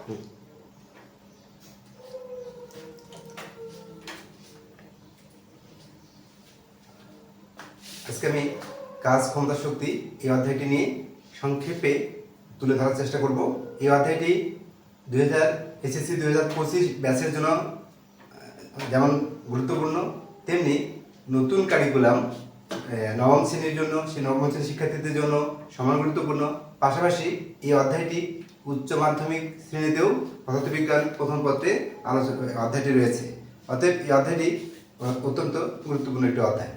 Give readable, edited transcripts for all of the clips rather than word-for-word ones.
আজকে আমি কাজ ক্ষমতা শক্তি এই অধ্যায়টি নিয়ে সংক্ষেপে তুলে ধরার চেষ্টা করব। এই অধ্যায়টি 2000 এসএসসি 2025 ব্যাচের জন্য যেমন গুরুত্বপূর্ণ, তেমনি নতুন কারিকুলাম নবম শ্রেণীর জন্য, সেই নবম শ্রেণীর শিক্ষার্থীদের জন্য সমান গুরুত্বপূর্ণ। পাশাপাশি এই অধ্যায়টি উচ্চ মাধ্যমিক শ্রেণীতেও পদার্থবিজ্ঞান প্রথম পত্রে অধ্যায়টি রয়েছে। অতএব এই অধ্যায়টি অত্যন্ত গুরুত্বপূর্ণ একটি অধ্যায়।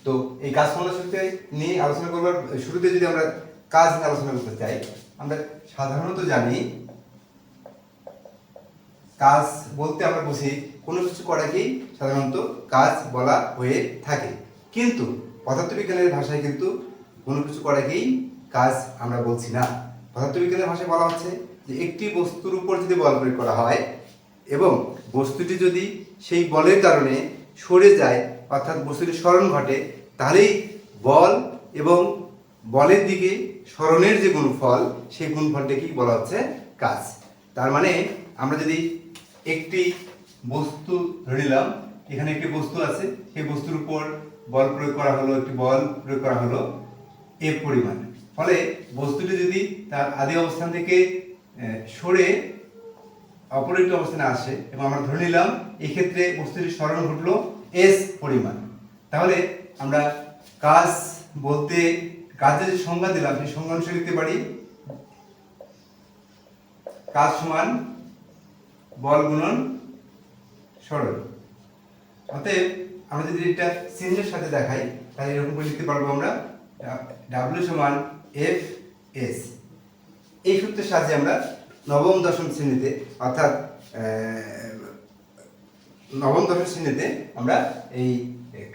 তো এই কাজ ক্ষমতা শক্তি নিয়ে আলোচনা করবার শুরুতে যদি আমরা কাজ নিয়ে আলোচনা করতে চাই, আমরা সাধারণত জানি কাজ বলতে আমরা বুঝি কোনো কিছু করাকেই সাধারণত কাজ বলা হয়ে থাকে। কিন্তু পদার্থবিজ্ঞানের ভাষায় কিন্তু কোনো কিছু করাকেই কাজ আমরা বলছি না। পদার্থবিজ্ঞানের ভাষায় বলা হচ্ছে যে একটি বস্তুর উপর যদি বল প্রয়োগ করা হয় এবং বস্তুটি যদি সেই বলের কারণে সরে যায়, অর্থাৎ বস্তুটির সরণ ঘটে, তাহলেই বল এবং বলের দিকে সরণের যে গুণফল, সেই গুণফলটাকেই বলা হচ্ছে কাজ। তার মানে আমরা যদি একটি বস্তু ধরে নিলাম, এখানে একটি বস্তু আছে, সেই বস্তুর উপর বল প্রয়োগ করা হলো, একটি বল প্রয়োগ করা হলো এফ পরিমাণ। ফলে বস্তুটি যদি তার আদি অবস্থান থেকে সরে অপর একটি অবস্থানে আসে এবং আমরা ধরে নিলাম এই ক্ষেত্রে বস্তুটির সরণ ঘটলো এস পরিমাণ, তাহলে আমরা কাজ বলতে কাজের যে সংজ্ঞা দিলাম সেই সংজ্ঞা অনুসারে লিখতে পারি কাজ সমান বল গুণন সরণ। অতএব আমরা যদি এটা চিহ্নের সাথে দেখাই তাহলে এরকম করে লিখতে পারবো আমরা ডাব্লিউ সমান এফ এস। এই সূত্রের সাহায্যে আমরা নবম দশম শ্রেণীতে, অর্থাৎ নবম দশম শ্রেণীতে আমরা এই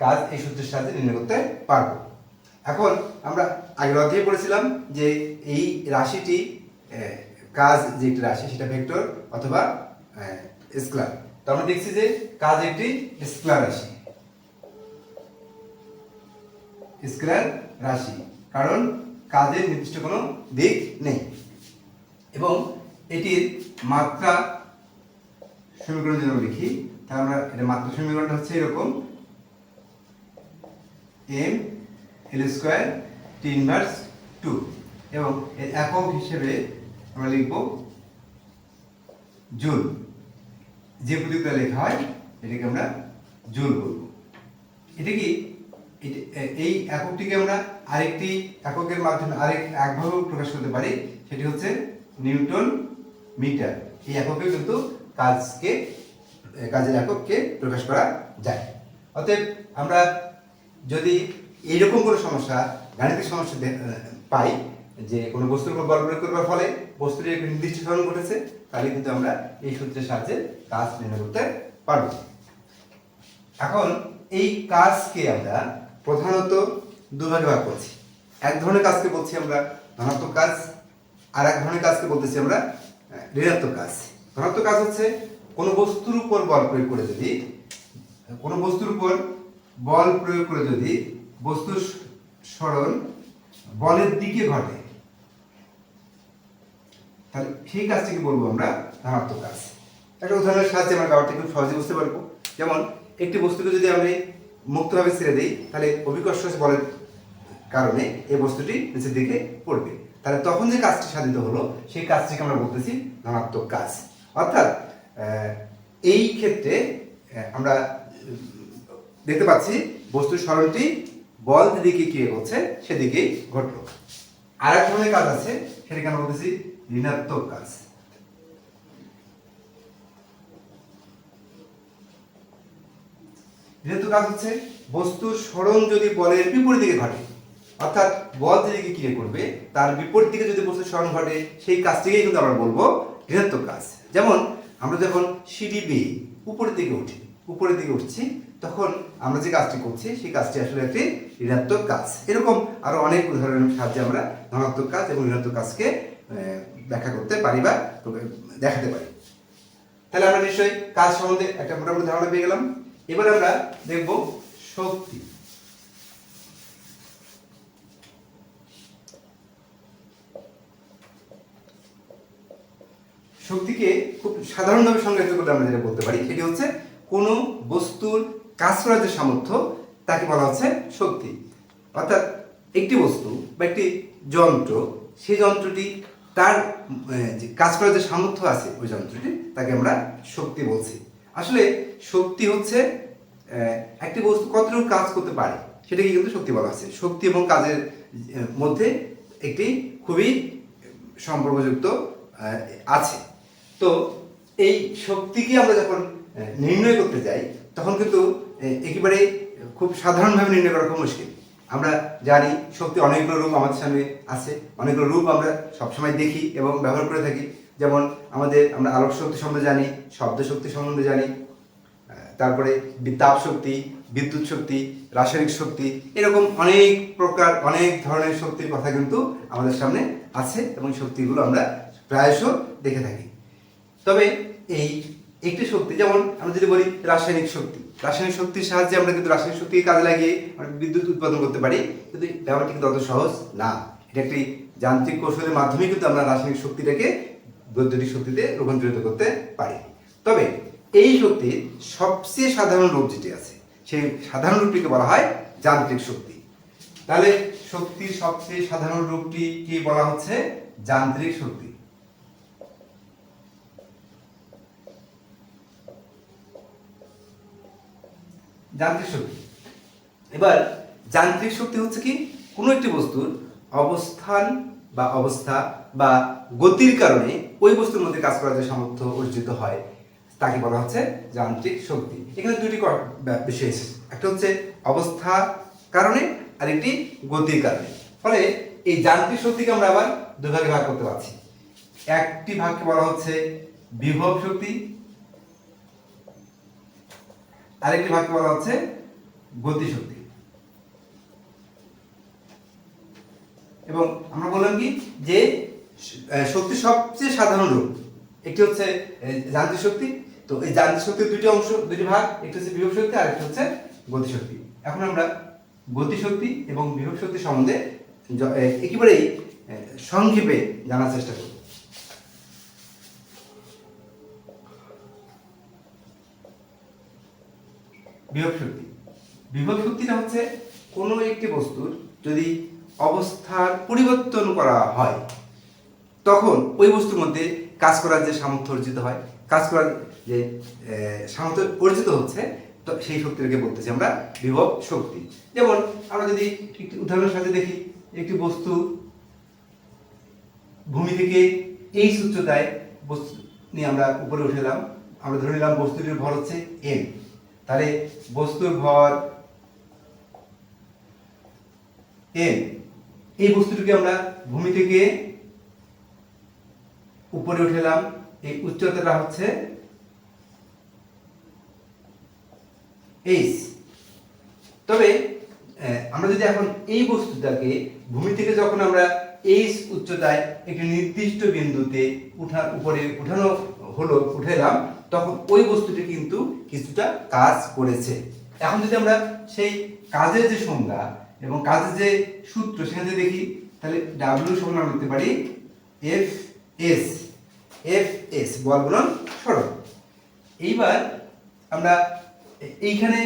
কাজ এই সূত্রের সাহায্যে নির্ণয় করতে পারবো। এখন আমরা আগের অধ্যায়ে পড়েছিলাম যে এই রাশিটি কাজ যে একটি রাশি সেটা ভেক্টর অথবা স্কেলার। তো আমরা দেখছি যে কাজ একটি স্কেলার রাশি, স্কেলার রাশি, কারণ কাজের নির্দিষ্ট কোনো দিক নেই এবং এটির মাত্রা সমীকরণ যদি আমরা লিখি তাহলে আমরা এটা মাত্রা সমীকরণটা হচ্ছে এরকম M L square T inverse 2 এবং এর একক হিসেবে আমরা লিখব জুল। যে প্রতীকটা লেখা হয় এটাকে আমরা জুল বলবো। এটা কি এই এককটিকে আমরা আরেকটি এককের মাধ্যমে একভাবে প্রকাশ করতে পারি, সেটি হচ্ছে নিউটন মিটার। এই এককে কিন্তু কাজের একককে প্রকাশ করা যায়। অতএব আমরা যদি এইরকম কোনো সমস্যা, গাণিতিক সমস্যা পাই যে কোনো বস্তুর উপর বল প্রয়োগ করবার ফলে বস্তুটির একটি নির্দিষ্ট সরণ ঘটেছে, তাহলে কিন্তু আমরা এই সূত্রের সাহায্যে কাজ নির্ণয় করতে পারব। এখন এই কাজকে আমরা প্রধানত দুভাগে ভাগ করছি। এক ধরনের কাজকে বলছি আমরা ধনাত্মক কাজ, আর এক ধরনের কাজকে বলতেছি আমরা ঋণাত্মক কাজ। ধনাত্মক কাজ হচ্ছে কোনো বস্তুর উপর বল প্রয়োগ করে যদি বস্তুর সরণ বলের দিকে ঘটে, তাহলে সেই কাজটিকে বলবো আমরা ধনাত্মক কাজ। একটা উদাহরণের সাহায্যে আমরা ব্যাপারটা খুব সহজে বুঝতে পারবো। যেমন একটি বস্তুকে যদি আমরা মুক্তভাবে ছেড়ে দিই তাহলে অভিকর্ষ বলের কারণে এই বস্তুটি নিচের দিকে পড়বে, তাহলে তখন যে কাজটি সাধিত হলো সেই কাজটিকে আমরা বলতেছি ধনাত্মক কাজ। অর্থাৎ এই ক্ষেত্রে আমরা দেখতে পাচ্ছি বস্তুর সরণটি বল যেদিকে কি হচ্ছে সেদিকেই ঘটলো। আর এক ধরনের কাজ আছে, সেটাকে আমরা বলতেছি ঋণাত্মক কাজ। ঋণাত্মক কাজ হচ্ছে বস্তুর সরণ যদি বলের বিপরীত দিকে ঘটে, অর্থাৎ বল যেদিকে ক্রিয়া করবে তার বিপরীত দিকে যদি বস্তুর সরণ ঘটে, সেই কাজটিকেই কিন্তু আমরা বলবো ঋণাত্মক কাজ। যেমন আমরা যখন সিঁড়ি বেয়ে উপরের দিকে উঠছি তখন আমরা যে কাজটি করছি সেই কাজটি আসলে একটি ঋণাত্মক কাজ। এরকম আরো অনেক উদাহরণের সাহায্যে আমরা ধনাত্মক কাজ এবং ঋণাত্মক কাজকে ব্যাখ্যা করতে পারি বা দেখাতে পারি। তাহলে আমরা নিশ্চয়ই কাজ সম্বন্ধে একটা মোটামুটি ধারণা পেয়ে গেলাম। এবার আমরা দেখব শক্তি। শক্তিকে খুব সাধারণভাবে সংজ্ঞায়িত করলে আমরা যেটা বলতে পারি সেটি হচ্ছে কোনো বস্তুর কাজ করার যে সামর্থ্য তাকে বলা হচ্ছে শক্তি। অর্থাৎ একটি বস্তু বা একটি যন্ত্র, সেই যন্ত্রটি তার যে কাজ করার যে সামর্থ্য আছে ওই যন্ত্রটি তাকে আমরা শক্তি বলছি। আসলে শক্তি হচ্ছে একটি বস্তু কতটুকু কাজ করতে পারে সেটাকে কিন্তু শক্তি বলা হচ্ছে। শক্তি এবং কাজের মধ্যে একটি খুবই সম্পর্কযুক্ত আছে। তো এই শক্তিকে আমরা যখন নির্ণয় করতে যাই তখন কিন্তু একেবারে খুব সাধারণভাবে নির্ণয় করা খুব মুশকিল। আমরা জানি শক্তি অনেকগুলো রূপ আমাদের সামনে আছে, অনেকগুলো রূপ আমরা সবসময় দেখি এবং ব্যবহার করে থাকি। যেমন আমরা আলোক শক্তি সম্বন্ধে জানি, শব্দ শক্তি সম্বন্ধে জানি, তারপরে তাপ শক্তি, বিদ্যুৎ শক্তি, রাসায়নিক শক্তি, এরকম অনেক প্রকার অনেক ধরনের শক্তির কথা কিন্তু আমাদের সামনে আছে এবং শক্তিগুলো আমরা প্রায়শ দেখে থাকি। তবে এই একটি শক্তি, যেমন আমরা যদি বলি রাসায়নিক শক্তি, রাসায়নিক শক্তির সাহায্যে আমরা কিন্তু রাসায়নিক শক্তিকে কাজে লাগিয়ে আমরা বিদ্যুৎ উৎপাদন করতে পারি, কিন্তু ব্যাপারটি কিন্তু অত সহজ না। এটা একটি যান্ত্রিক কৌশলের মাধ্যমে কিন্তু আমরা রাসায়নিক শক্তিটাকে বৈদ্যুতিক শক্তিতে রূপান্তরিত করতে পারি। তবে এই শক্তির সবচেয়ে সাধারণ রূপ যেটি আছে সেই সাধারণ রূপটিকে বলা হয় যান্ত্রিক শক্তি। তাহলে শক্তির সবচেয়ে সাধারণ রূপটি কি বলা হচ্ছে? যান্ত্রিক শক্তি। যান্ত্রিক শক্তি। এবার যান্ত্রিক শক্তি হচ্ছে কি কোনো একটি বস্তুর অবস্থান বা অবস্থা বা গতির কারণে ওই বস্তুর মধ্যে কাজ করার যে সামর্থ্য অর্জিত হয় তাকে বলা হচ্ছে যান্ত্রিক শক্তি। এখানে দুটি বিষয় এসেছে, একটা হচ্ছে অবস্থা কারণে আর একটি গতির কারণে। ফলে এই যান্ত্রিক শক্তিকে আমরা আবার দুই ভাগে ভাগ করতে পারছি। একটি ভাগকে বলা হচ্ছে বিভব শক্তি, আরেকটি ভাগকে বলা হচ্ছে গতি শক্তি। এবং আমরা বললাম কি যে শক্তির সবচেয়ে সাধারণ রূপ একটি হচ্ছে যান্ত্রিক শক্তি। তো এই যান্ত্রিক শক্তির দুটি অংশ, দুটি ভাগ, একটি হচ্ছে বিভব শক্তি আর একটি হচ্ছে গতি শক্তি। এখন আমরা গতি শক্তি এবং বিভব শক্তি সম্বন্ধে একেবারেই সংক্ষেপে জানার চেষ্টা করব। বিভব শক্তি। বিভব শক্তিটা হচ্ছে কোনো একটি বস্তুর যদি অবস্থার পরিবর্তন করা হয় তখন ওই বস্তুর মধ্যে কাজ করার যে সামর্থ্য অর্জিত হয়, কাজ করার যে সামর্থ্য অর্জিত হচ্ছে, তো সেই শক্তিটাকে বলতেছি আমরা বিভব শক্তি। যেমন আমরা যদি একটি উদাহরণের সাথে দেখি, একটি বস্তু ভূমি থেকে এই উচ্চতায় বস্তু নিয়ে আমরা উপরে উঠে এলাম, আমরা ধরে নিলাম বস্তুটির ভর হচ্ছে m। তাহলে বস্তুর ভর m, এই বস্তুটিকে আমরা ভূমি থেকে উপরে উঠে এলাম, এই উচ্চতাটা হচ্ছে h। তবে আমরা যদি এখন এই বস্তুটাকে ভূমি থেকে যখন আমরা h উচ্চতায় একটি নির্দিষ্ট বিন্দুতে উঠালাম তখন ওই বস্তুটি কিন্তু কিছুটা কাজ করেছে। এখন যদি আমরা সেই কাজের যে সংজ্ঞা এবং কাজের যে সূত্র সেখানে যদি দেখি, তাহলে W সমান আমরা লিখতে পারি Fs, বল গুণন সরণ। এইবার আমরা এইখানে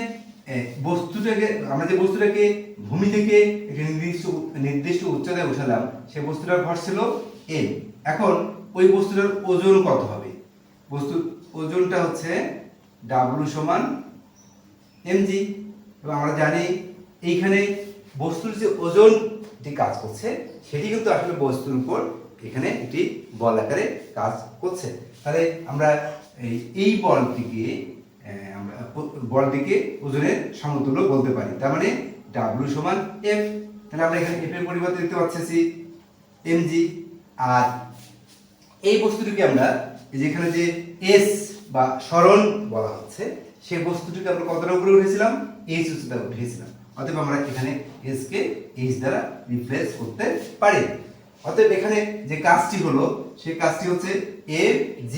আমরা যে বস্তুটাকে ভূমি থেকে একটি নির্দিষ্ট উচ্চতায় উঠালাম সেই বস্তুটার ভর ছিল m। এখন ওই বস্তুটার ওজন কত হবে? বস্তুর ওজনটা হচ্ছে W সমান mg। এবং আমরা জানি এইখানে বস্তুর যে ওজনটি কাজ করছে সেটি কিন্তু আসলে বস্তুর উপর এখানে একটি বল আকারে কাজ করছে। তাহলে আমরা এই বলটিকে ওজনের সমতুল্য বলতে পারি। তার মানে W সমান F। তাহলে আমরা এখানে F এর পরিবর্তে দেখতে পাচ্ছি mg। আর এই বস্তুটিকে আমরা যেখানে যে s বা সরণ বলা হচ্ছে সেই বস্তুটিকে আমরা কতটা উপরে উঠেছিলাম? h উচ্চতা উঠেছিলাম। অতএব আমরা এখানে s কে h দ্বারা রিপ্লেস করতে পারি। অতএব এখানে যে কাজটি হলো সেই কাজটি হচ্ছে mgh।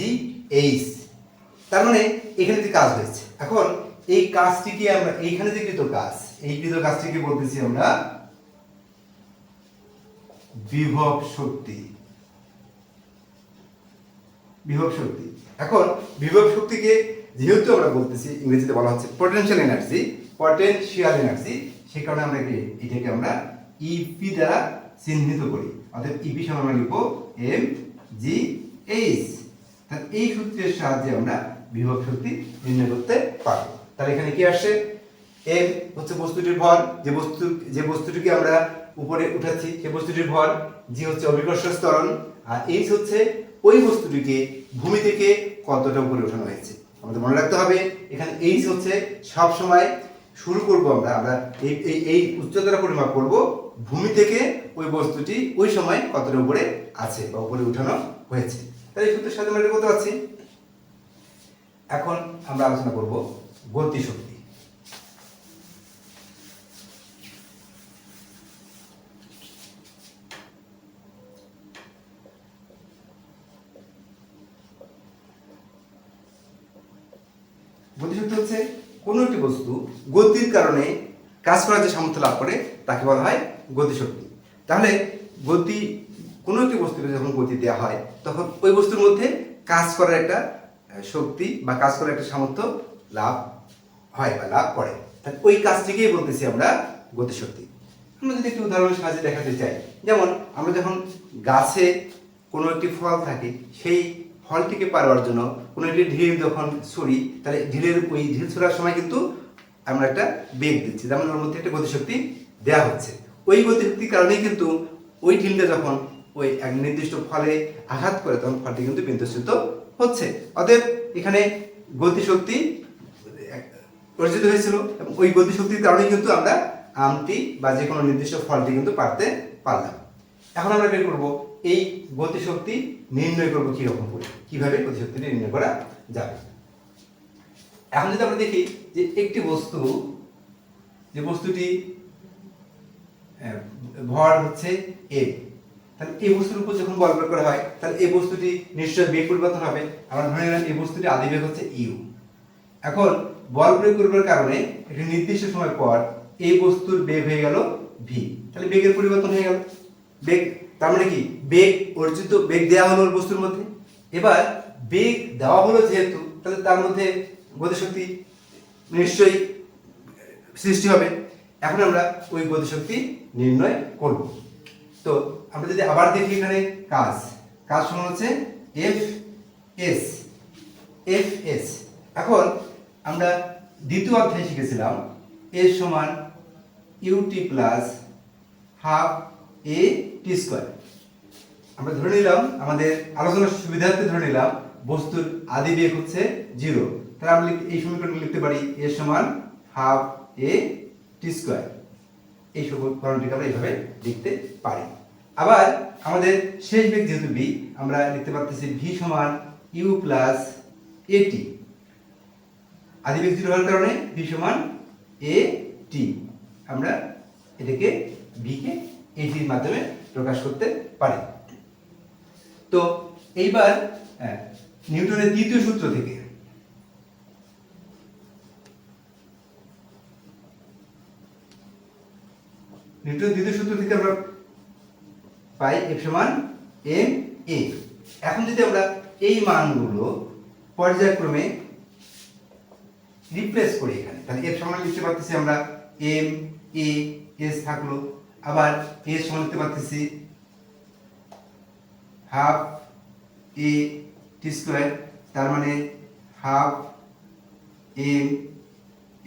তার মানে এখানে যে কাজ হয়েছে, এখন এই কাজটিকে আমরা এইখানে যে কৃত কাজটিকে বলতেছি আমরা বিভব শক্তি। বিভব শক্তি। এখন বিভব শক্তিকে যেহেতু আমরা বলতেছি ইংরেজিতে বলা হচ্ছে পটেনশিয়াল এনার্জি, সেই কারণে আমরা এটাকে আমরা ইপি দ্বারা চিহ্নিত করি। অর্থাৎ ইপি সমান আমরা লিখব এম জি এইচ। তাহলে এই সূত্রের সাহায্যে আমরা বিভব শক্তি নির্ণয় করতে পারবো। তাহলে এখানে কি আসছে, এম হচ্ছে বস্তুটির ভর, যে বস্তুটিকে আমরা উপরে উঠাচ্ছি সেই বস্তুটির ভর, জি হচ্ছে অভিকর্ষ ত্বরণ, আর এইচ হচ্ছে ওই বস্তুটিকে ভূমি থেকে কতটা উপরে ওঠানো হয়েছে। আমাদের মনে রাখতে হবে এখানে এইচ হচ্ছে সব সময় শুরু করব আমরা এই উচ্চতাটা পরিমাপ করব ভূমি থেকে ওই বস্তুটি ওই সময় কতটা উপরে আছে বা উপরে উঠানো হয়েছে। তাহলে এই সূত্রের সাথে আমরা করতে পারছি। এখন আমরা আলোচনা করব গতিশক্তি। গতিশক্তি হচ্ছে কোনো একটি বস্তু গতির কারণে কাজ করার যে সামর্থ্য লাভ করে তাকে বলা হয় গতিশক্তি। তাহলে গতি, কোনো একটি বস্তুকে যখন গতি দেওয়া হয় তখন ওই বস্তুর মধ্যে কাজ করার একটা শক্তি বা কাজ করার একটা সামর্থ্য লাভ হয় বা লাভ করে, তাহলে ওই কাজটিকেই বলতেছি আমরা গতিশক্তি। আমরা যদি একটি উদাহরণের সাহায্যে দেখাতে চাই, যেমন আমরা যখন গাছে কোনো একটি ফল থাকে, সেই ফলটিকে পারবার জন্য কোনো একটি ঢিল যখন ছুরি, তাহলে ওই ঢিল ছোড়ার সময় কিন্তু আমরা একটা বেগ দিচ্ছি, যেমন ওর মধ্যে একটা গতিশক্তি দেওয়া হচ্ছে। ওই গতিশক্তির কারণেই কিন্তু ওই ঢিলটা যখন ওই এক নির্দিষ্ট ফলে আঘাত করে তখন ফলটি কিন্তু বিন্যস্ত হচ্ছে। অতএব এখানে গতিশক্তি অর্জিত হয়েছিল এবং ওই গতিশক্তির কারণেই কিন্তু আমরা আমটি বা যে কোনো নির্দিষ্ট ফলটি কিন্তু পারতে পারলাম। এখন আমরা বের করবো এই গতিশক্তি নির্ণয় করবো কিরকম করে, কিভাবে গতিশক্তিটি নির্ণয় করা যাবে। এখন যদি আমরা দেখি যে একটি বস্তু, যে বস্তুটি ভর হচ্ছে এ, তাহলে এই বস্তুর উপর যখন বল প্রয়োগ করা হয় তাহলে এই বস্তুটি নিশ্চয় বেগ পরিবর্তন হবে। আমরা ধরে নিলাম এই বস্তুটি আদি বেগ হচ্ছে ইউ। এখন বল প্রয়োগ করবার কারণে একটি নির্দিষ্ট সময় পর এই বস্তুর বেগ হয়ে গেল ভি, তাহলে বেগের পরিবর্তন হয়ে গেল। বেগ তার মানে কি, বেগ অর্জিত, বেগ দেওয়া হলো বস্তুর মধ্যে। এবার বেগ দেওয়া হলো যেহেতু, তাহলে তার মধ্যে গতিশক্তি নিশ্চয়ই সৃষ্টি হবে। এখন আমরা ওই গতিশক্তি নির্ণয় করব। তো আমরা যদি আবার দেখি এখানে কাজ সমান হচ্ছে এফ এস। এখন আমরা দ্বিতীয় অধ্যায়ে শিখেছিলাম এর সমান ইউটি প্লাস হাফ এ টি স্কোয়ার। আমরা ধরে নিলাম, আমাদের আলোচনার সুবিধার্থে ধরে নিলাম বস্তুর আদি বেগ হচ্ছে 0, তাহলে আমরা এই সমীকরণটি লিখতে পারি এর সমান হাফ এ টি স্কোয়ার। এই সমীকরণটিকে আমরা এইভাবে লিখতে পারি। আবার আমাদের শেষ বেগ যেহেতু বি, আমরা লিখতে পারতেছি ভি সমান ইউ প্লাস এটি। আদি বেগ 0 হওয়ার কারণে ভি সমান এ টি, আমরা এটাকে ভি কে এটির মাধ্যমে প্রকাশ করতে পারি। তো এইবার নিউটনের দ্বিতীয় সূত্র থেকে আমরা পাই এফ সমান এম এ। এখন যদি আমরা এই মানগুলো পর্যায়ক্রমে রিপ্লেস করি এখানে, তাহলে এফ সমান লিখতে পারতেছি আমরা এম এ এস থাকলো, আবার এস সমান লিখতে পারতেছি হাফ এ টি স্কোয়ার, তার মানে half M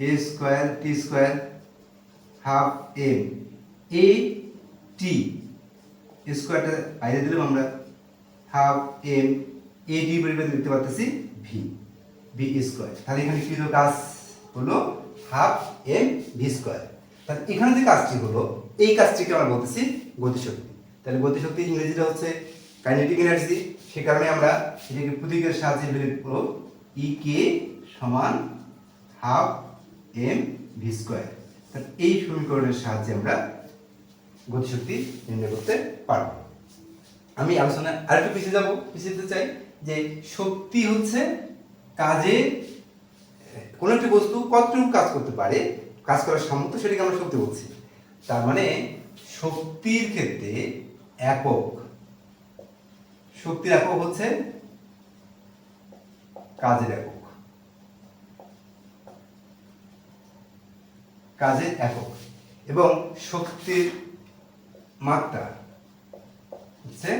A square T square, half M A টি স্কোয়ারটা বাইরে দিলাম আমরা, হাফ এম এ টি পরিবর্তে লিখতে পারতেছি ভি স্কোয়ার। তাহলে এখানে কি হলো, কাজ হলো হাফ এম ভি স্কোয়ার। তাহলে এখানে যে কাজটি হলো, এই কাজটিকে আমরা বলতেছি গতিশক্তি। তাহলে গতিশক্তি ইংরেজিটা হচ্ছে কাইনেটিক এনার্জি, সে কারণে আমরা এটাকে প্রতীকের সাহায্যে লিখব ই কে সমান হাফ এম ভি স্কোয়ার। তাহলে এই সমীকরণের সাহায্যে আমরা গতিশক্তি নির্ণয় করতে পারবো। আমি আলোচনা আরেকটু পিছিয়ে যেতে চাই যে শক্তি হচ্ছে কাজে, কোনো একটি বস্তু কতটুকু কাজ করতে পারে, কাজ করার সামর্থ্য, সেটাকে আমরা শক্তি বলছি। তার মানে শক্তির ক্ষেত্রে শক্তির একক হচ্ছে কাজের একক, কাজের একক। এবং শক্তির মাত্রা হচ্ছে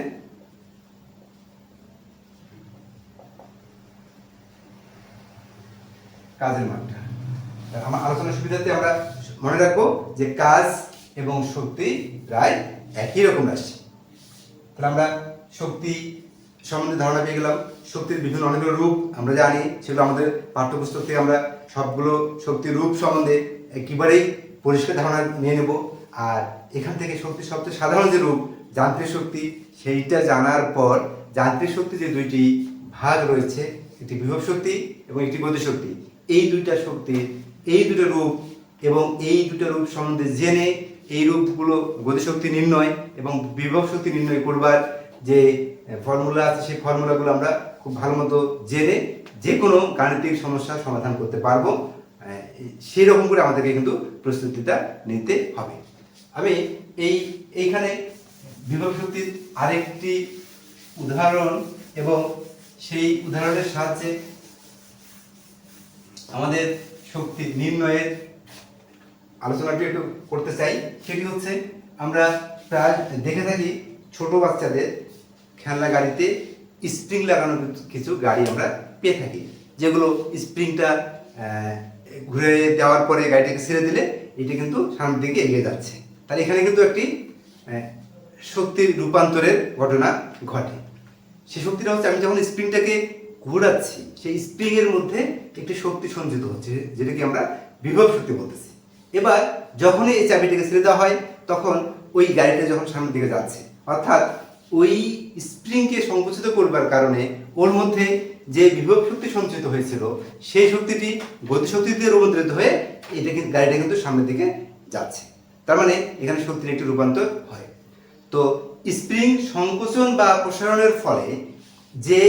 কাজের মাত্রা। আমার আলোচনার সুবিধাতে আমরা মনে রাখবো যে কাজ এবং শক্তি প্রায় একই রকম রাশি। তাহলে আমরা শক্তি সম্বন্ধে ধারণা পেয়ে গেলাম। শক্তির বিভিন্ন অনেকগুলো রূপ আমরা জানি, সেগুলো আমাদের পাঠ্যপুস্তক থেকে আমরা সবগুলো শক্তির রূপ সম্বন্ধে একেবারেই পরিষ্কার ধারণা নিয়ে নেব। আর এখান থেকে শক্তির সবচেয়ে সাধারণ যে রূপ যান্ত্রিক শক্তি, সেইটা জানার পর যান্ত্রিক শক্তি যে দুইটি ভাগ রয়েছে, একটি বিভব শক্তি এবং একটি গতি শক্তি, এই দুইটা শক্তির এই দুটো রূপ এবং এই দুটো রূপ সম্বন্ধে জেনে এই রূপগুলো গতিশক্তি নির্ণয় এবং বিভব শক্তি নির্ণয় করবার যে ফর্মুলা আছে, সেই ফর্মুলাগুলো আমরা খুব ভালো মতো জেনে যে কোনো গাণিতিক সমস্যার সমাধান করতে পারবো। সেই রকম করে আমাদেরকে কিন্তু প্রস্তুতিটা নিতে হবে। আমি এইখানে বিভব শক্তির আরেকটি উদাহরণ এবং সেই উদাহরণের সাহায্যে আমাদের শক্তি নির্ণয়ের আলোচনাটি একটু করতে চাই। সেটি হচ্ছে, আমরা প্রায় দেখে থাকি ছোট বাচ্চাদের খেলনা গাড়িতে স্প্রিং লাগানো কিছু গাড়ি আমরা পেয়ে থাকি, যেগুলো স্প্রিংটা ঘুরে দেওয়ার পরে গাড়িটাকে ছেড়ে দিলে এটা কিন্তু সামনের দিকে এগিয়ে যাচ্ছে। তাহলে এখানে কিন্তু একটি শক্তির রূপান্তরের ঘটনা ঘটে। সেই শক্তিটা হচ্ছে, আমি যখন স্প্রিংটাকে ঘোরাচ্ছি সেই স্প্রিংয়ের মধ্যে একটি শক্তি সঞ্চিত হচ্ছে, যেটাকে আমরা বিভব শক্তি বলতেছি। এবার যখনই এই চাবিটাকে ছেড়ে দেওয়া হয় তখন ওই গাড়িটা যখন সামনের দিকে যাচ্ছে, অর্থাৎ ওই স্প্রিংকে সংকুচিত করবার কারণে ওর মধ্যে যে বিভব শক্তি সঞ্চিত হয়েছিল সেই শক্তিটি গতিশক্তিতে রূপান্তরিত হয়ে এটা কিন্তু গাড়িটা কিন্তু সামনের দিকে যাচ্ছে। তার মানে এখানে শক্তির একটি রূপান্তর হয়। তো স্প্রিং সংকোচন বা প্রসারণের ফলে যে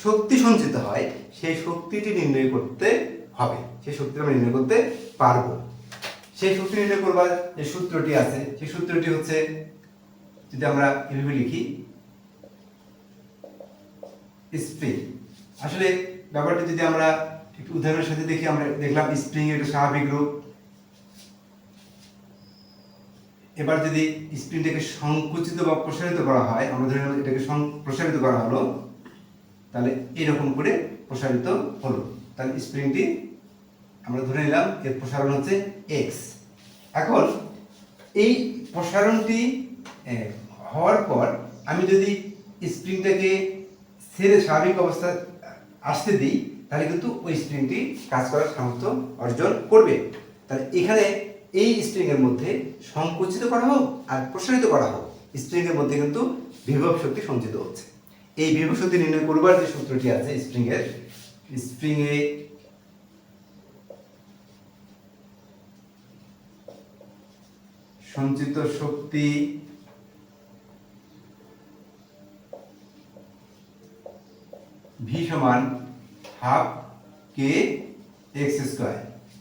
শক্তি সঞ্চিত হয় সেই শক্তিটি নির্ণয় করতে হবে, সেই শক্তি আমরা নির্ণয় করতে পারবো। সেই শক্তি নির্ণয় করবার যে সূত্রটি আছে, সেই সূত্রটি হচ্ছে, যদি আমরা এভাবে লিখি, স্প্রিং। আসলে ব্যাপারটি যদি আমরা একটু উদাহরণের সাথে দেখি, আমরা দেখলাম স্প্রিং এর স্বাভাবিক রূপ। এবার যদি স্প্রিংটাকে সংকুচিত বা প্রসারিত করা হয়, আমরা ধরে নিলাম এটাকে প্রসারিত করা হলো, তাহলে এরকম করে প্রসারিত হলো। তাহলে স্প্রিংটি আমরা ধরে নিলাম এর প্রসারণ হচ্ছে এক্স। এখন এই প্রসারণটি হওয়ার পর আমি যদি স্প্রিংটাকে ছেড়ে স্বাভাবিক অবস্থা আসতে দিই, তাহলে কিন্তু ওই স্প্রিংটি কাজ করার সামর্থ্য অর্জন করবে। তাহলে এখানে এই স্প্রিংয়ের মধ্যে সংকুচিত করা হোক আর প্রসারিত করা হোক, স্প্রিংয়ের মধ্যে কিন্তু বিভব শক্তি সঞ্চিত হচ্ছে। এই বিভব শক্তি নির্ণয় করবার যে সূত্রটি আছে স্প্রিংয়ে সঞ্চিত শক্তি ভি সমান হাফ কে এক্স স্কোয়ার,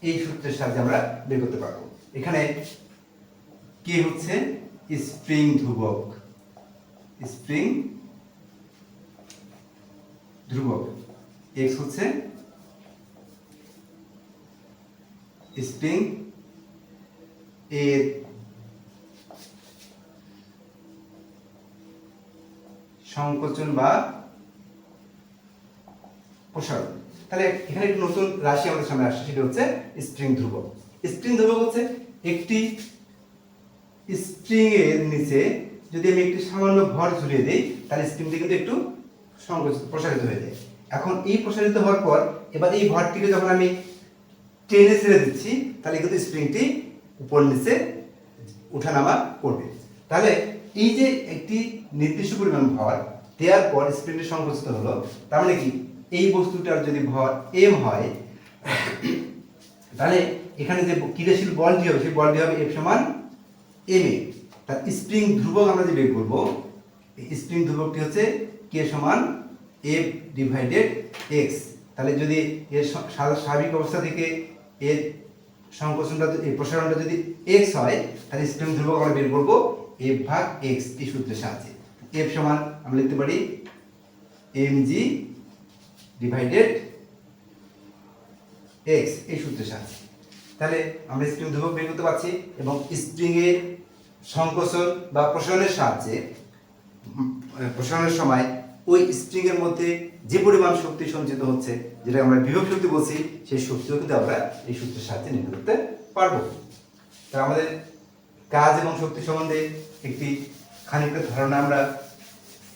এই সূত্রের সাহায্যে আমরা বের করতে পারবো। এখানে কে হচ্ছে স্প্রিং ধ্রুবক, স্প্রিং ধ্রুবক, এক্স হচ্ছে স্প্রিং এর সংকোচন বা প্রসারণ। তাহলে এখানে একটি নতুন রাশি আমাদের সামনে আসছে, সেটা হচ্ছে স্প্রিং ধ্রুবক। স্প্রিং ধ্রুবক হচ্ছে একটি স্প্রিং এর নিচে যদি আমি একটি সামান্য ভর ঝুলিয়ে দিই, তাহলে স্প্রিংটি কিন্তু একটু সংকোচিত প্রসারিত হয়ে যায়। এখন এই প্রসারিত হওয়ার পর এবার এই ভরটিকে যখন আমি টেনে ছেড়ে দিচ্ছি, তাহলে কিন্তু স্প্রিংটি উপর নিচে উঠানামা করবে। তাহলে এই যে একটি নির্দিষ্ট পরিমাণ ভর দেওয়ার পর স্প্রিংটি সংকুচিত হলো, তার মানে কি এই বস্তুটার যদি ভর এম হয়, তাহলে এখানে যে ক্রিয়াশীল বলটি হবে সেই বলটি হবে এফ সমান এম এ। তার স্প্রিং ধ্রুবক আমরা যে বের করবো, স্প্রিং ধ্রুবকটি হচ্ছে কে সমান এফ ডিভাইডেড এক্স। তাহলে যদি এর স্বাভাবিক অবস্থা থেকে এর সংকোচনটা, এই প্রসারণটা যদি এক্স হয়, তাহলে স্প্রিং ধ্রুবক আমরা বের করবো এফ ভাগ এক্স এই সূত্রের সাহায্যে। এফ সমান আমরা লিখতে পারি এম জি ডিভাইডেড এক্স এই সূত্রের সাহায্যে। তাহলে আমরা স্প্রিং ধ্রুবক বের করতে পারছি এবং স্প্রিংয়ের সংকোচন বা প্রসারণের সাহায্যে প্রসারণের সময় ওই স্প্রিংয়ের মধ্যে যে পরিমাণ শক্তি সঞ্চিত হচ্ছে, যেটা আমরা বিভব শক্তি বলছি, সেই শক্তিও কিন্তু আমরা এই সূত্রের সাহায্যে নির্ণয় করতে পারবো। তা আমাদের কাজ এবং শক্তি সম্বন্ধে একটি খানিকটা ধারণা আমরা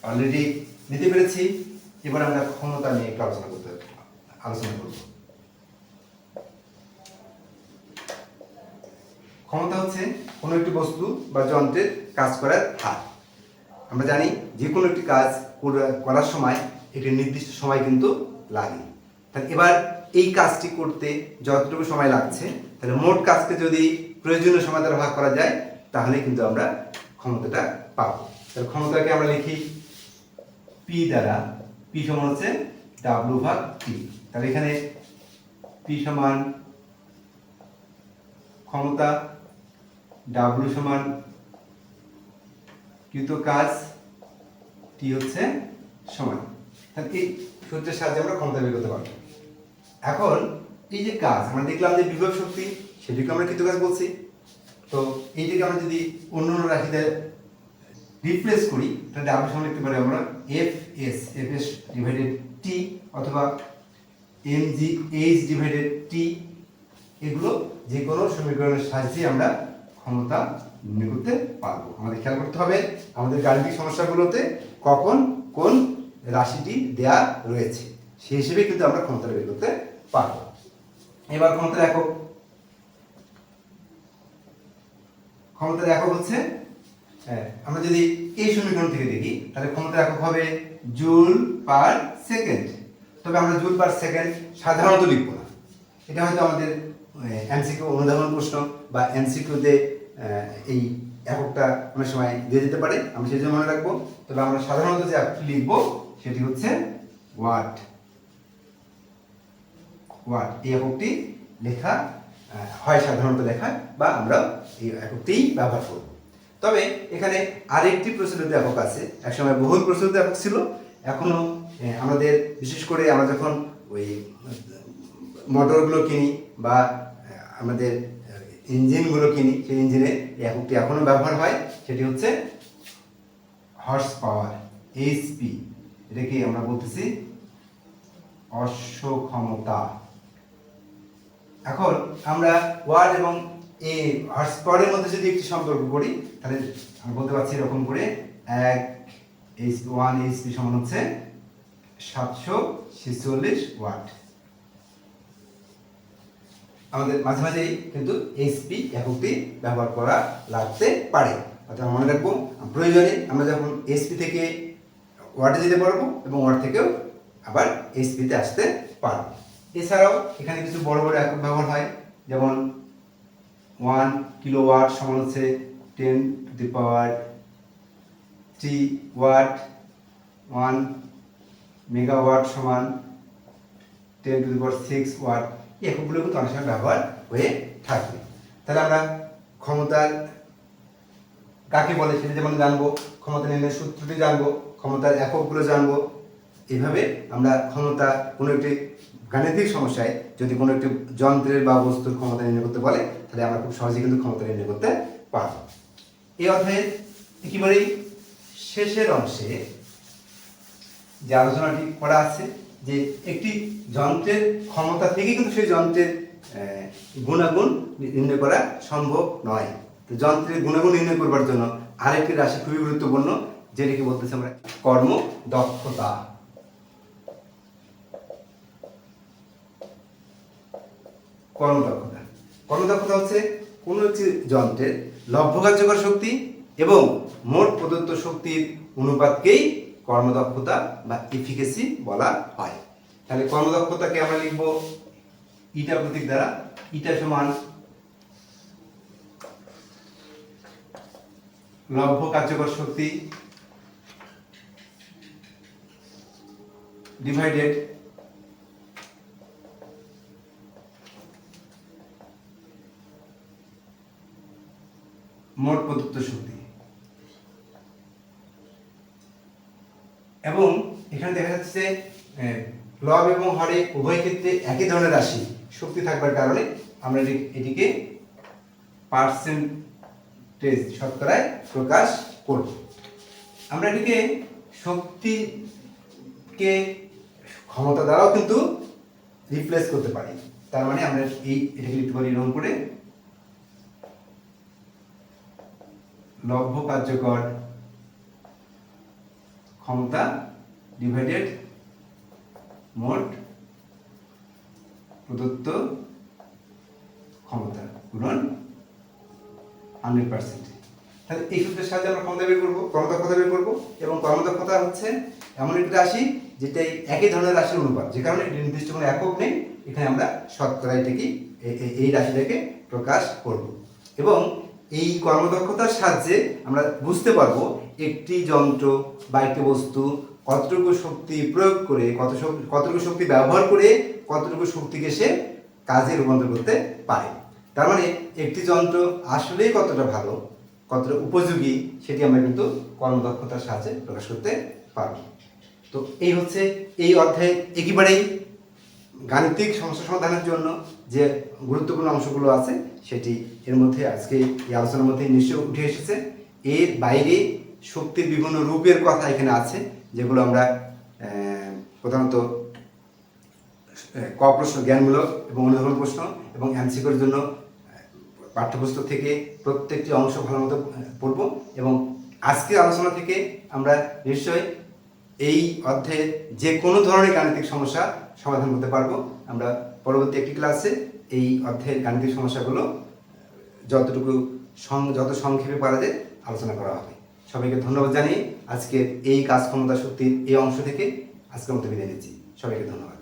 অলরেডি নিতে পেরেছি। এবার আমরা ক্ষমতা নিয়ে একটু আলোচনা করব। ক্ষমতা হচ্ছে কোনো একটি বস্তু বা যন্ত্রের কাজ করার হার। আমরা জানি যে কোনো একটি কাজ করার সময় একটি নির্দিষ্ট সময় কিন্তু লাগে। তাহলে এবার এই কাজটি করতে যতটুকু সময় লাগছে, তাহলে মোট কাজকে যদি প্রয়োজনীয় সময় দ্বারা ভাগ করা যায়, তাহলে কিন্তু আমরা ক্ষমতাটা পাবো। তাহলে ক্ষমতাকে আমরা লিখি পি দ্বারা, পি সমান হচ্ছে ডাব্লিউ ভাগ টি। তাহলে এখানে পি সমান ক্ষমতা, ডাব্লিউ সমান কৃত কাজ, টি হচ্ছে সময়। তাহলে এই সূত্রের সাহায্যে আমরা ক্ষমতা বের করতে পারবো। এখন এই যে কাজ আমরা দেখলাম যে বিভব শক্তি, সেটিকে আমরা কৃত কাজ বলছি। তো এইটাকে আমরা যদি অন্য অন্য রাশিতে রিপ্লেস করি, তাহলে ডাব্লিউ সমান লিখতে পারি আমরা এফ এস ডিভাইডেড টি, অথবা এম জি এইচ ডিভাইডেড টি। এগুলো যে কোনো সমীকরণের সাহায্যে আমরা ক্ষমতা নির্ণয় করতে পারবো। আমাদের খেয়াল করতে হবে আমাদের গাণিতিক সমস্যাগুলোতে কখন কোন রাশিটি দেয়া রয়েছে, সেই হিসেবে কিন্তু আমরা ক্ষমতা বের করতে পারবো। এবার ক্ষমতার একক, ক্ষমতার একক হচ্ছে, আমরা যদি এই সমীকরণ থেকে দেখি, তাহলে ক্ষমতার একক হবে জুল পার সেকেন্ড। তবে আমরা জুল পার সেকেন্ড সাধারণত লিখবো না, এটা হয়তো আমাদের এমসিকিউ অনুধাবন প্রশ্ন বা এমসিকিউতে এই এককটা অনেক সময় দিয়ে যেতে পারে, আমি সেই জন্য মনে রাখবো। তবে আমরা সাধারণত যে এককটি লিখবো সেটি হচ্ছে ওয়াট। ওয়াট এই এককটি লেখা হয় সাধারণত লেখা, বা আমরা এই এককটিই ব্যবহার করব। তবে এখানে আরেকটি প্রচলিত একক আছে, একসময় বহুল প্রচলিত একক ছিল, এখনো আমাদের বিশেষ করে আমরা যখন ওই মোটরগুলো কিনি বা আমাদের ইঞ্জিনগুলো কিনি, সেই ইঞ্জিনে এই এককটি এখনো ব্যবহার হয়, সেটি হচ্ছে হর্স পাওয়ার, এইচপি। এটাকে আমরা বলতেছি অশ্ব ক্ষমতা। এখন আমরা ওয়াট এবং এই হর্স পাওয়ারের মধ্যে যদি একটি সম্পর্ক করি, তাহলে আমরা বলতে পারছি এরকম করে, 1 এইচপি সমান হচ্ছে 746 ওয়াট। আমাদের মাঝে মাঝেই কিন্তু এইচপি এককটি ব্যবহার করা লাগতে পারে, অর্থাৎ মনে রাখবো প্রয়োজনে আমরা যখন এইচপি থেকে ওয়াটে যেতে পারবো এবং ওয়াট থেকেও আবার এইচপিতে আসতে পারবো। এছাড়াও এখানে কিছু বড় বড় একক ব্যবহার হয়, যেমন 1 কিলোওয়াট সমান হচ্ছে 10⁻³ ওয়াট, 1 মেগাওয়াট সমান 10⁶ ওয়াট। এই এককগুলো কিন্তু অনেক সময় ব্যবহার হয়ে থাকবে। তাহলে আমরা ক্ষমতার কাকে বলে সেটা যেমন জানবো, ক্ষমতা নির্ণয়ের সূত্রটি জানবো, ক্ষমতার এককগুলো জানবো। এইভাবে আমরা ক্ষমতা কোনো একটি গাণিতিক সমস্যায় যদি কোনো একটি যন্ত্রের বা বস্তুর ক্ষমতা নির্ণয় করতে বলে, তাহলে আমরা খুব সহজেই কিন্তু ক্ষমতা নির্ণয় করতে পারবো। এই অধ্যায়ের একেবারেই শেষের অংশে যে আলোচনাটি করা আছে, যে একটি যন্ত্রের ক্ষমতা থেকে কিন্তু সেই যন্ত্রের গুণাগুণ নির্ণয় করা সম্ভব নয়। তো যন্ত্রের গুণাগুণ নির্ণয় করবার জন্য আরেকটি রাশি খুবই গুরুত্বপূর্ণ, যেটিকে বলতেছি আমরা কর্মদক্ষতা। কর্মদক্ষতা কর্মদক্ষতা হচ্ছে কোনো একটি যন্ত্রের লব্ধ কার্যকর শক্তি এবং মোট প্রদত্ত শক্তির অনুপাতকেই কর্মদক্ষতা বা এফিকেসি বলা হয়। তাহলে কর্মদক্ষতাকে আমরা লিখব ইটা প্রতীক দ্বারা। ইটা সমান লব্ধ কার্যকর শক্তি ডিভাইডেড মোট প্রদত্ত শক্তি। এবং এখানে দেখা যাচ্ছে লব এবং হরে উভয় ক্ষেত্রে একই ধরনের রাশি শক্তি থাকবার কারণে আমরা এটিকে পার্সেন্টেজ শতকরায় প্রকাশ করব। আমরা এটিকে শক্তিকে ক্ষমতা দ্বারাও কিন্তু রিপ্লেস করতে পারি। তার মানে আমরা এটাকে লিখতে পারি এরকম করে, লব্ধ কার্যকর ক্ষমতা ডিভাইডেড মোট প্রদত্ত ক্ষমতা গুণন 100%। তাহলে এই সূত্রের সাহায্যে আমরা ক্ষমতা বের করবো, কর্মদক্ষতা বের করবো। এবং কর্মদক্ষতা হচ্ছে এমন একটি রাশি যেটা একই ধরনের রাশির অনুপাত, যে কারণে এটি নির্দিষ্ট কোনো একক নেই। এখানে আমরা শতকরা এটাকে এই রাশিটাকে প্রকাশ করব। এবং এই কর্মদক্ষতার সাহায্যে আমরা বুঝতে পারবো একটি যন্ত্র বা একটি বস্তু কতটুকু শক্তি প্রয়োগ করে, কতটুকু শক্তি ব্যবহার করে কতটুকু শক্তিকে সে কাজে রূপান্তর করতে পারে। তার মানে একটি যন্ত্র আসলেই কতটা ভালো, কতটা উপযোগী, সেটি আমরা কিন্তু কর্মদক্ষতার সাহায্যে প্রকাশ করতে পারব। তো এই হচ্ছে এই অধ্যায়ে একেবারেই গাণিতিক সমস্যা সমাধানের জন্য যে গুরুত্বপূর্ণ অংশগুলো আছে সেটি এর মধ্যে আজকে এই আলোচনার মধ্যে নিশ্চয় উঠে এসেছে। এর বাইরে শক্তির বিভিন্ন রূপের কথা এখানে আছে, যেগুলো আমরা প্রধানত ক প্রশ্ন, জ্ঞানমূলক এবং অনুধাবন প্রশ্ন এবং এমসিকিউর জন্য পাঠ্যপুস্তক থেকে প্রত্যেকটি অংশ ভালো মতো পড়ব। এবং আজকের আলোচনা থেকে আমরা নিশ্চয় এই অধ্যায়ে যে কোনো ধরনের গাণিতিক সমস্যা সমাধান করতে পারবো। আমরা পরবর্তী একটি ক্লাসে এই অধ্যায়ের গাণিতিক সমস্যাগুলো যত সংক্ষেপে পারা যায় আলোচনা করা হবে। সবাইকে ধন্যবাদ জানিয়ে আজকের এই কাজ ক্ষমতা শক্তির এই অংশ থেকে আজকের মতো বিদায় নিচ্ছি। সবাইকে ধন্যবাদ।